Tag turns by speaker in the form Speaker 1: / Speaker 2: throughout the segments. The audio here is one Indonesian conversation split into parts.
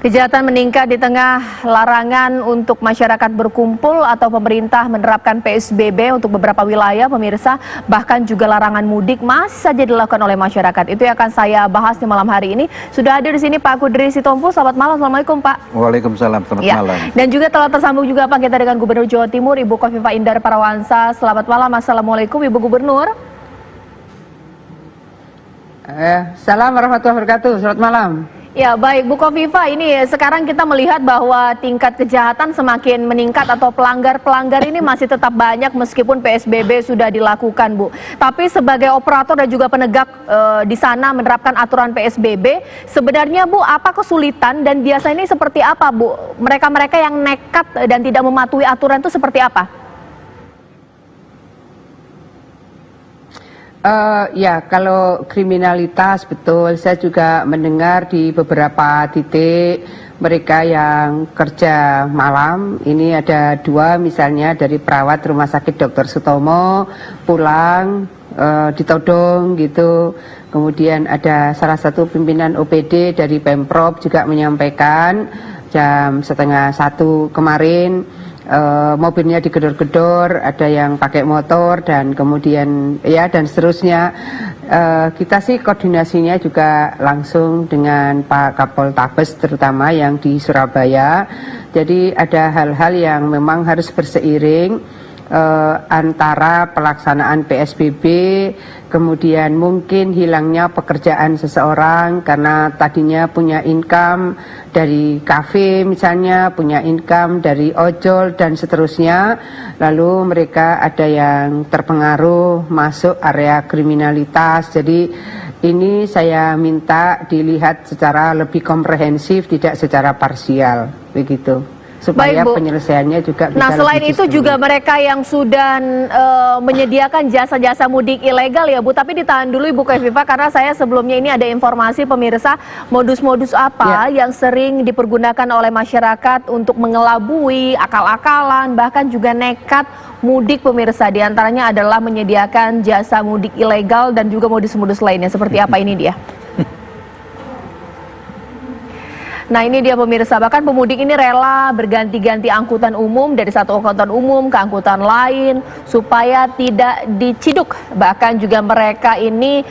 Speaker 1: Kejahatan meningkat di tengah larangan untuk masyarakat berkumpul atau pemerintah menerapkan PSBB untuk beberapa wilayah, pemirsa. Bahkan juga larangan mudik masih saja dilakukan oleh masyarakat. Itu yang akan saya bahas di malam hari ini. Sudah hadir di sini Pak Kudri Sitompul. Selamat malam. Assalamualaikum Pak.
Speaker 2: Waalaikumsalam. Selamat malam.
Speaker 1: Dan juga telah tersambung juga Pak kita dengan Gubernur Jawa Timur Ibu Khofifah Indar Parawansa. Selamat malam. Assalamualaikum Ibu Gubernur.
Speaker 3: Assalamualaikum warahmatullahi wabarakatuh. Selamat malam.
Speaker 1: Ya baik Bu Khofifah, ini sekarang kita melihat bahwa tingkat kejahatan semakin meningkat atau pelanggar-pelanggar ini masih tetap banyak meskipun PSBB sudah dilakukan Bu. Tapi sebagai operator dan juga penegak di sana menerapkan aturan PSBB, sebenarnya Bu apa kesulitan dan biasanya ini seperti apa Bu? Mereka-mereka yang nekat dan tidak mematuhi aturan itu seperti apa?
Speaker 3: Ya, kalau kriminalitas betul, saya juga mendengar di beberapa titik mereka yang kerja malam. Ini ada dua misalnya dari perawat Rumah Sakit Dr. Sutomo pulang ditodong gitu. Kemudian ada salah satu pimpinan OPD dari Pemprov juga menyampaikan jam 12:30 kemarin. Mobilnya digedor-gedor, ada yang pakai motor dan kemudian ya dan seterusnya. Kita sih koordinasinya juga langsung dengan Pak Kapoltabes terutama yang di Surabaya. Jadi ada hal-hal yang memang harus berseiring antara pelaksanaan PSBB, kemudian mungkin hilangnya pekerjaan seseorang karena tadinya punya income dari kafe misalnya, punya income dari ojol dan seterusnya, lalu mereka ada yang terpengaruh masuk area kriminalitas. Jadi ini saya minta dilihat secara lebih komprehensif, tidak secara parsial, begitu. Supaya
Speaker 1: baik,
Speaker 3: penyelesaiannya juga bisa.
Speaker 1: Nah selain itu juga mereka yang sudah menyediakan jasa-jasa mudik ilegal ya Bu, tapi ditahan dulu Ibu Khofifah karena saya sebelumnya ini ada informasi pemirsa modus-modus apa yang sering dipergunakan oleh masyarakat untuk mengelabui, akal-akalan, bahkan juga nekat mudik pemirsa. Di antaranya adalah menyediakan jasa mudik ilegal dan juga modus-modus lainnya. Seperti apa ini dia? Nah ini dia pemirsa, bahkan pemudik ini rela berganti-ganti angkutan umum dari satu angkutan umum ke angkutan lain supaya tidak diciduk. Bahkan juga mereka ini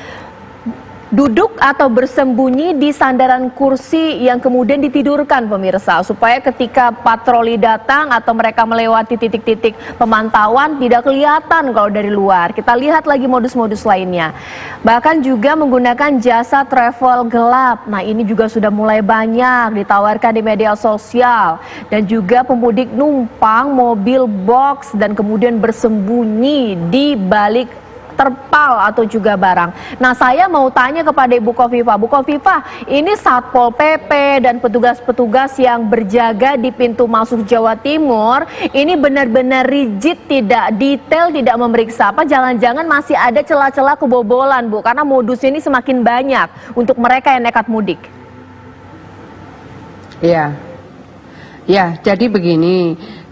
Speaker 1: duduk atau bersembunyi di sandaran kursi yang kemudian ditidurkan pemirsa, supaya ketika patroli datang atau mereka melewati titik-titik pemantauan tidak kelihatan kalau dari luar. Kita lihat lagi modus-modus lainnya. Bahkan juga menggunakan jasa travel gelap. Nah ini juga sudah mulai banyak ditawarkan di media sosial. Dan juga pemudik numpang mobil box dan kemudian bersembunyi di balik terpal atau juga barang. Nah saya mau tanya kepada Ibu Khofifah. Bu Khofifah, ini Satpol PP dan petugas-petugas yang berjaga di pintu masuk Jawa Timur ini benar-benar rigid, tidak detail, tidak memeriksa apa, jangan-jangan masih ada celah-celah kebobolan Bu, karena modus ini semakin banyak untuk mereka yang nekat mudik.
Speaker 3: Iya, ya jadi begini.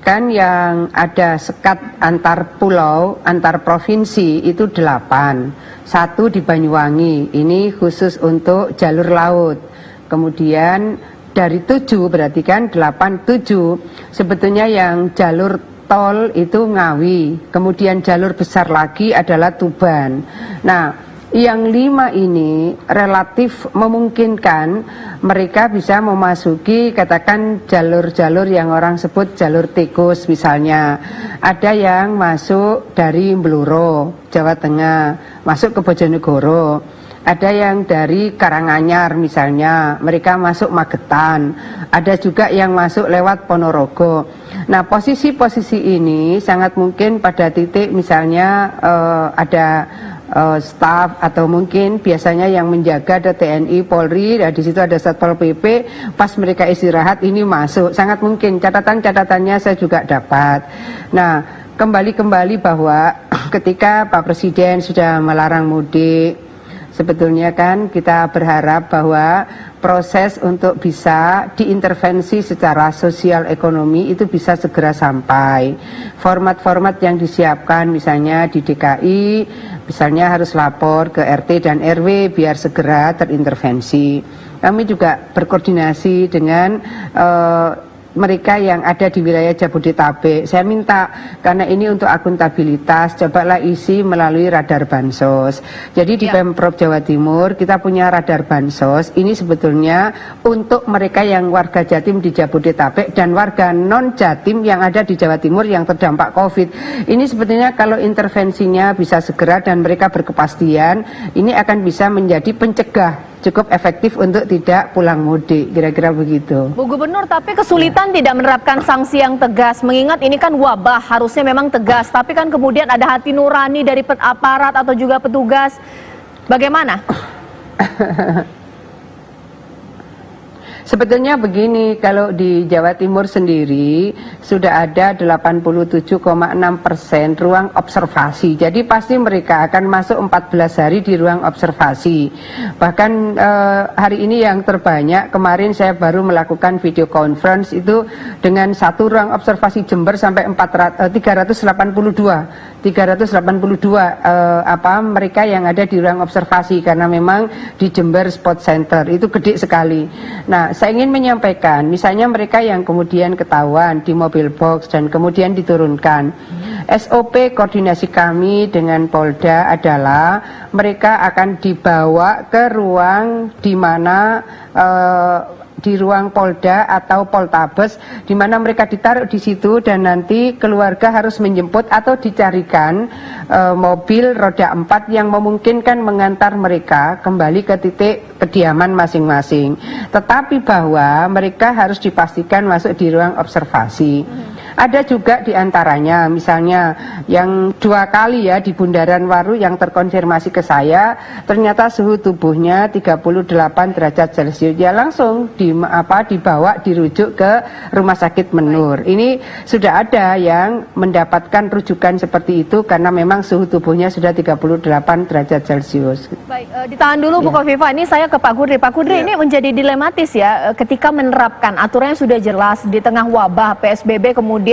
Speaker 3: Kan yang ada sekat antar pulau, antar provinsi itu 8. 1 di Banyuwangi, ini khusus untuk jalur laut. Kemudian dari 7 berarti kan 8, 7. Sebetulnya yang jalur tol itu Ngawi. Kemudian jalur besar lagi adalah Tuban. Nah yang 5 ini relatif memungkinkan mereka bisa memasuki katakan jalur-jalur yang orang sebut jalur tikus misalnya. Ada yang masuk dari Bluro, Jawa Tengah, masuk ke Bojonegoro. Ada yang dari Karanganyar misalnya, mereka masuk Magetan. Ada juga yang masuk lewat Ponorogo. Nah posisi-posisi ini sangat mungkin pada titik misalnya ada staf atau mungkin biasanya yang menjaga ada TNI, Polri, ya di situ ada Satpol PP, pas mereka istirahat ini masuk, sangat mungkin. Catatan-catatannya saya juga dapat. Nah kembali bahwa ketika Pak Presiden sudah melarang mudik, sebetulnya kan kita berharap bahwa proses untuk bisa diintervensi secara sosial ekonomi itu bisa segera sampai. Format-format yang disiapkan misalnya di DKI, misalnya harus lapor ke RT dan RW biar segera terintervensi. kami juga berkoordinasi dengan mereka yang ada di wilayah Jabodetabek. Saya minta, karena ini untuk akuntabilitas, cobalah isi melalui radar bansos. Jadi di Pemprov Jawa Timur kita punya radar bansos. Ini sebetulnya untuk mereka yang warga Jatim di Jabodetabek dan warga non Jatim yang ada di Jawa Timur yang terdampak COVID. Ini sebetulnya kalau intervensinya bisa segera dan mereka berkepastian, ini akan bisa menjadi pencegah cukup efektif untuk tidak pulang mudik, kira-kira begitu.
Speaker 1: Bu Gubernur, tapi kesulitan tidak menerapkan sanksi yang tegas, mengingat ini kan wabah, harusnya memang tegas, tapi kan kemudian ada hati nurani dari aparat atau juga petugas, bagaimana?
Speaker 3: Sebetulnya begini, kalau di Jawa Timur sendiri sudah ada 87,6% ruang observasi. Jadi pasti mereka akan masuk 14 hari di ruang observasi. Bahkan hari ini yang terbanyak, kemarin saya baru melakukan video conference itu dengan satu ruang observasi Jember sampai 382 mereka yang ada di ruang observasi, karena memang di Jember Spot Center itu gede sekali. Nah, saya ingin menyampaikan, misalnya mereka yang kemudian ketahuan di mobil box dan kemudian diturunkan, SOP koordinasi kami dengan Polda adalah mereka akan dibawa ke ruang di mana di ruang Polda atau Poltabes, di mana mereka ditaruh di situ dan nanti keluarga harus menjemput atau dicarikan mobil roda 4 yang memungkinkan mengantar mereka kembali ke titik kediaman masing-masing. Tetapi bahwa mereka harus dipastikan masuk di ruang observasi. Ada juga di antaranya, misalnya yang 2 kali ya di Bundaran Waru yang terkonfirmasi ke saya, ternyata suhu tubuhnya 38 derajat Celcius. Ya langsung dibawa dirujuk ke Rumah Sakit Menur. Ini sudah ada yang mendapatkan rujukan seperti itu karena memang suhu tubuhnya sudah 38 derajat Celcius.
Speaker 1: Baik, ditahan dulu Bu Kofifa. Ini saya ke Pak Kudri. Pak Kudri, ini menjadi dilematis ya ketika menerapkan aturannya sudah jelas di tengah wabah PSBB, kemudian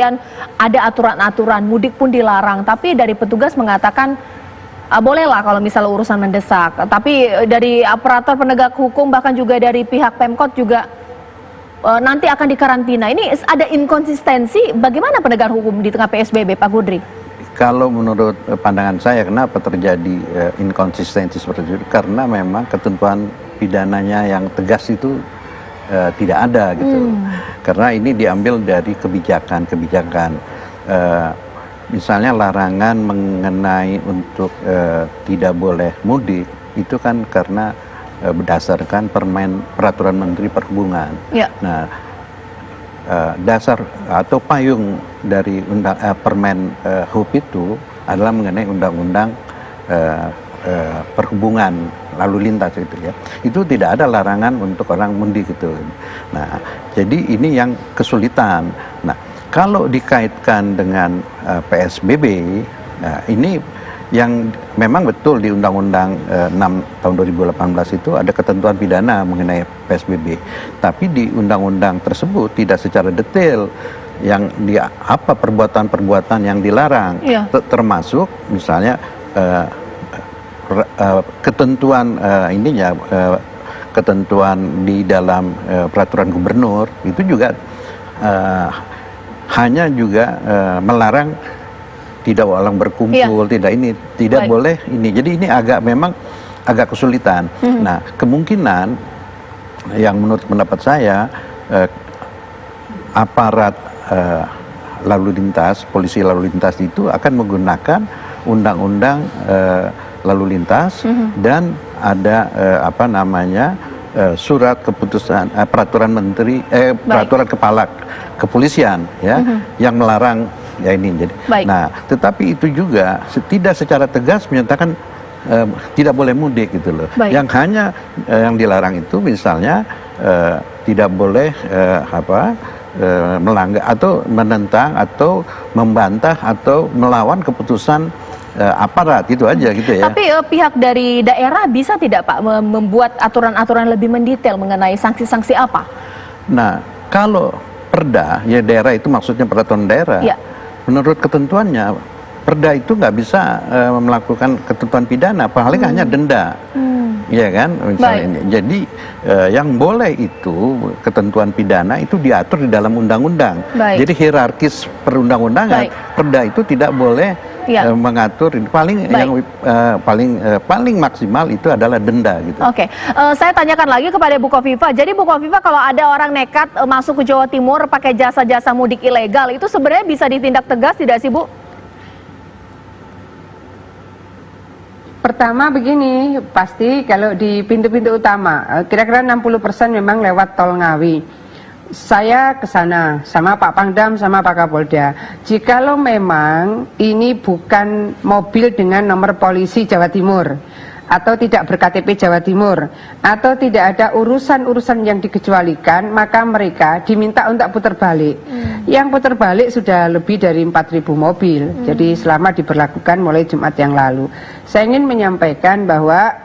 Speaker 1: ada aturan-aturan, mudik pun dilarang, tapi dari petugas mengatakan bolehlah kalau misalnya urusan mendesak, tapi dari aparatur penegak hukum bahkan juga dari pihak Pemkot juga nanti akan dikarantina. Ini ada inkonsistensi, bagaimana penegak hukum di tengah PSBB, Pak Kudri?
Speaker 2: Kalau menurut pandangan saya, kenapa terjadi inkonsistensi seperti itu? Karena memang ketentuan pidananya yang tegas itu tidak ada gitu. Karena ini diambil dari kebijakan. Misalnya larangan mengenai untuk tidak boleh mudik itu kan karena berdasarkan peraturan Menteri Perhubungan. Ya. Nah, dasar atau payung dari Permen Hub itu adalah mengenai undang-undang perhubungan lalu lintas itu ya. Itu tidak ada larangan untuk orang mudik gitu. Nah, jadi ini yang kesulitan. Nah, kalau dikaitkan dengan PSBB, nah ini yang memang betul di Undang-Undang 6 tahun 2018 itu ada ketentuan pidana mengenai PSBB. Tapi di undang-undang tersebut tidak secara detail yang apa perbuatan-perbuatan yang dilarang, termasuk misalnya ketentuan ketentuan di dalam peraturan gubernur itu juga hanya juga melarang tidak orang berkumpul, tidak boleh ini. Jadi ini memang agak kesulitan. Nah, kemungkinan yang menurut pendapat saya aparat lalu lintas, polisi lalu lintas itu akan menggunakan undang-undang lalu lintas dan ada surat keputusan peraturan menteri peraturan kepala kepolisian ya yang melarang ya ini. Jadi nah, tetapi itu juga tidak secara tegas menyatakan tidak boleh mudik gitu loh. Yang hanya yang dilarang itu misalnya tidak boleh melanggar atau menentang atau membantah atau melawan keputusan aparat, gitu aja gitu ya.
Speaker 1: Tapi pihak dari daerah bisa tidak Pak membuat aturan-aturan lebih mendetail mengenai sanksi-sanksi apa?
Speaker 2: Nah, kalau perda, ya daerah itu maksudnya peraturan daerah, menurut ketentuannya perda itu nggak bisa melakukan ketentuan pidana, paling hanya denda. ya kan? Misalnya. Jadi yang boleh itu ketentuan pidana itu diatur di dalam undang-undang. Jadi hierarkis perundang-undangan, perda itu tidak boleh mengatur. Paling yang paling maksimal itu adalah denda gitu.
Speaker 1: Oke, saya tanyakan lagi kepada Bu Kofifa. Jadi Bu Kofifa, kalau ada orang nekat masuk ke Jawa Timur pakai jasa-jasa mudik ilegal, itu sebenarnya bisa ditindak tegas tidak sih Bu?
Speaker 3: Pertama begini, pasti kalau di pintu-pintu utama, kira-kira 60% memang lewat tol Ngawi. Saya ke sana sama Pak Pangdam sama Pak Kapolda. Jikalau memang ini bukan mobil dengan nomor polisi Jawa Timur, atau tidak ber-KTP Jawa Timur, atau tidak ada urusan-urusan yang dikecualikan, maka mereka diminta untuk putar balik. Yang putar balik sudah lebih dari 4.000 mobil. Jadi selama diberlakukan mulai Jumat yang lalu. Saya ingin menyampaikan bahwa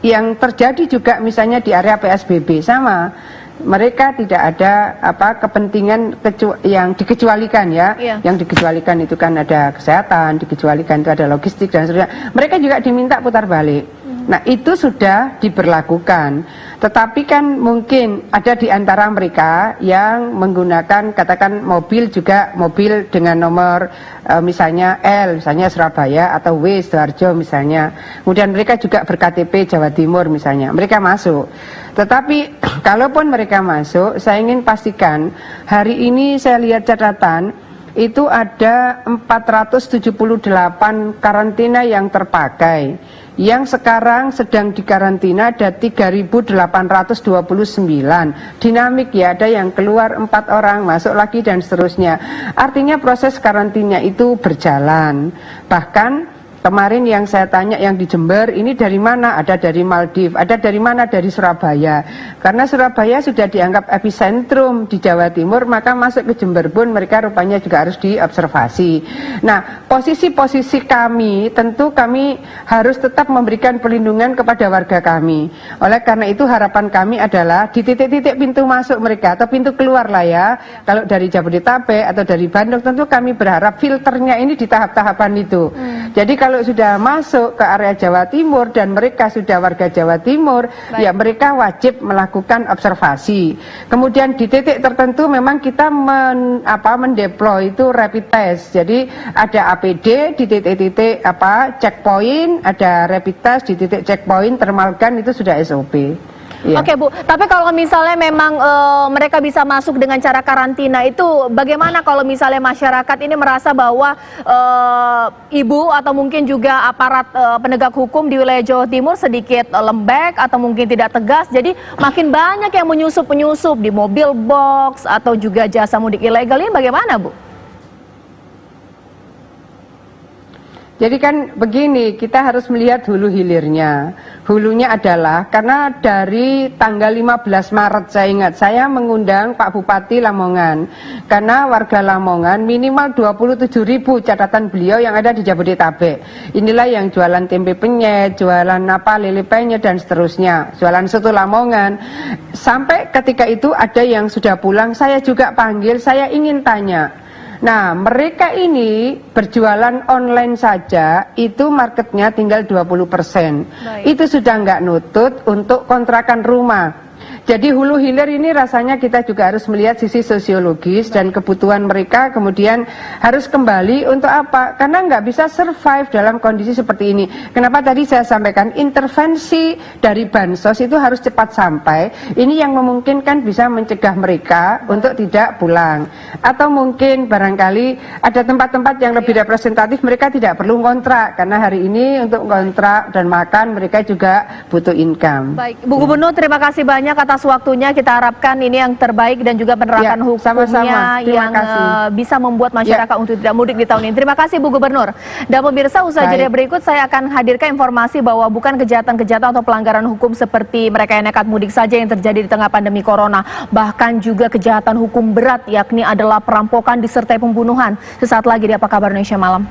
Speaker 3: yang terjadi juga misalnya di area PSBB sama. Mereka tidak ada kepentingan yang dikecualikan ya. Yang dikecualikan itu kan ada kesehatan, dikecualikan itu ada logistik dan sebagainya. Mereka juga diminta putar balik. Nah, itu sudah diberlakukan. Tetapi kan mungkin ada di antara mereka yang menggunakan katakan mobil juga mobil dengan nomor misalnya L, misalnya Surabaya, atau W Sidoarjo misalnya. Kemudian mereka juga ber-KTP Jawa Timur misalnya. Mereka masuk. Tetapi kalaupun mereka masuk, saya ingin pastikan hari ini saya lihat catatan itu ada 478 karantina yang terpakai. Yang sekarang sedang dikarantina ada 3.829. Dinamik ya, ada yang keluar 4 orang, masuk lagi dan seterusnya. Artinya proses karantina itu berjalan. Bahkan kemarin yang saya tanya yang di Jember ini dari mana? Ada dari Maldives, ada dari mana? Dari Surabaya. Karena Surabaya sudah dianggap epicentrum di Jawa Timur, maka masuk ke Jember pun mereka rupanya juga harus diobservasi. Nah, posisi-posisi kami, tentu kami harus tetap memberikan perlindungan kepada warga kami. Oleh karena itu harapan kami adalah di titik-titik pintu masuk mereka atau pintu keluar lah ya. Kalau dari Jabodetabek atau dari Bandung, tentu kami berharap filternya ini di tahap-tahapan itu. Jadi kalau sudah masuk ke area Jawa Timur dan mereka sudah warga Jawa Timur, ya mereka wajib melakukan observasi. Kemudian di titik tertentu memang kita mendeploy itu rapid test. Jadi ada APD di titik-titik checkpoint, ada rapid test di titik checkpoint, thermal gun itu sudah SOP.
Speaker 1: Oke Bu, tapi kalau misalnya memang mereka bisa masuk dengan cara karantina, itu bagaimana kalau misalnya masyarakat ini merasa bahwa Ibu atau mungkin juga aparat penegak hukum di wilayah Jawa Timur sedikit lembek atau mungkin tidak tegas, jadi makin banyak yang menyusup di mobil box atau juga jasa mudik ilegal, ini bagaimana Bu?
Speaker 3: Jadi kan begini, kita harus melihat hulu hilirnya. Hulunya adalah karena dari tanggal 15 Maret saya ingat, saya mengundang Pak Bupati Lamongan. Karena warga Lamongan minimal 27.000 catatan beliau yang ada di Jabodetabek. Inilah yang jualan tempe penyet, jualan lele penyet dan seterusnya. Jualan soto Lamongan. Sampai ketika itu ada yang sudah pulang, saya juga panggil, saya ingin tanya. Nah, mereka ini berjualan online saja, itu marketnya tinggal 20%. Itu sudah nggak nutut untuk kontrakan rumah. Jadi hulu hilir ini rasanya kita juga harus melihat sisi sosiologis dan kebutuhan mereka, kemudian harus kembali untuk apa? Karena nggak bisa survive dalam kondisi seperti ini. Kenapa tadi saya sampaikan intervensi dari bansos itu harus cepat sampai. Ini yang memungkinkan bisa mencegah mereka untuk tidak pulang. Atau mungkin barangkali ada tempat-tempat yang lebih representatif, mereka tidak perlu kontrak, karena hari ini untuk kontrak dan makan mereka juga butuh income.
Speaker 1: Baik, Bu Gubernur, terima kasih banyak atas waktunya. Kita harapkan ini yang terbaik dan juga penerapan hukumnya yang bisa membuat masyarakat untuk tidak mudik di tahun ini. Terima kasih Bu Gubernur. Dan pemirsa, usaha jeda berikut saya akan hadirkan informasi bahwa bukan kejahatan-kejahatan atau pelanggaran hukum seperti mereka yang nekat mudik saja yang terjadi di tengah pandemi corona. Bahkan juga kejahatan hukum berat, yakni adalah perampokan disertai pembunuhan. Sesaat lagi di Apa Kabar Indonesia Malam.